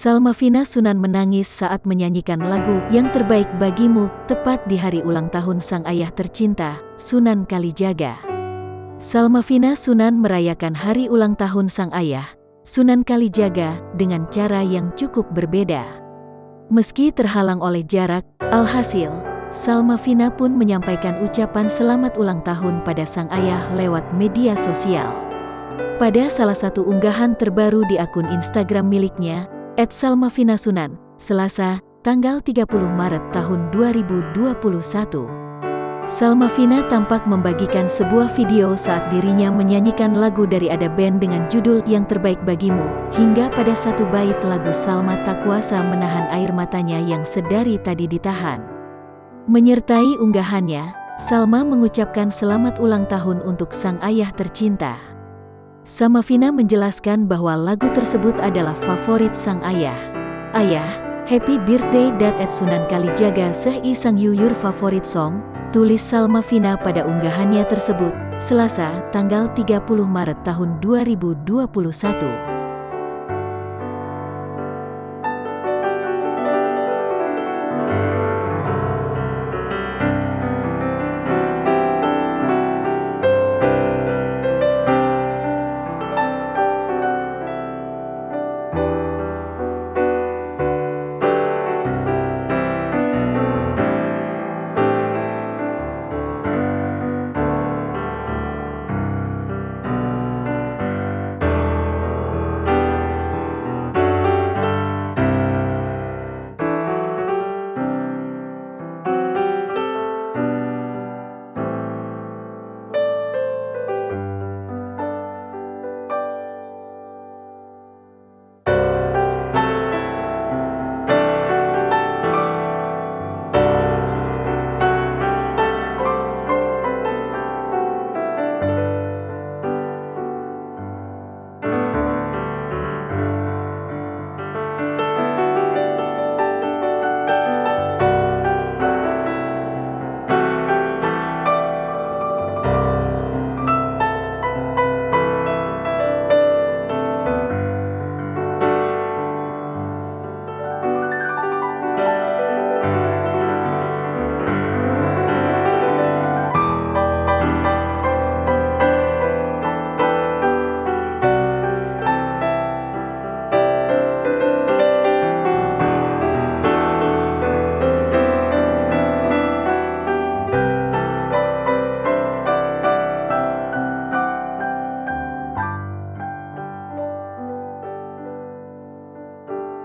Salmavina Sunan menangis saat menyanyikan lagu Yang Terbaik Bagimu tepat di hari ulang tahun sang ayah tercinta, Sunan Kalijaga. Salmavina Sunan merayakan hari ulang tahun sang ayah, Sunan Kalijaga, dengan cara yang cukup berbeda. Meski terhalang oleh jarak, alhasil, Salmavina pun menyampaikan ucapan selamat ulang tahun pada sang ayah lewat media sosial. Pada salah satu unggahan terbaru di akun Instagram miliknya, @salmavinasunan, Selasa, tanggal 30 Maret tahun 2021. Salmavina tampak membagikan sebuah video saat dirinya menyanyikan lagu dari Ada Band dengan judul Yang Terbaik Bagimu, hingga pada satu bait lagu Salma tak kuasa menahan air matanya yang sedari tadi ditahan. Menyertai unggahannya, Salma mengucapkan selamat ulang tahun untuk sang ayah tercinta. Salmavina menjelaskan bahwa lagu tersebut adalah favorit sang ayah. "Ayah, happy birthday Sunan Kalijaga Seh Isang Your favorite song," tulis Salmavina pada unggahannya tersebut, Selasa, tanggal 30 Maret tahun 2021.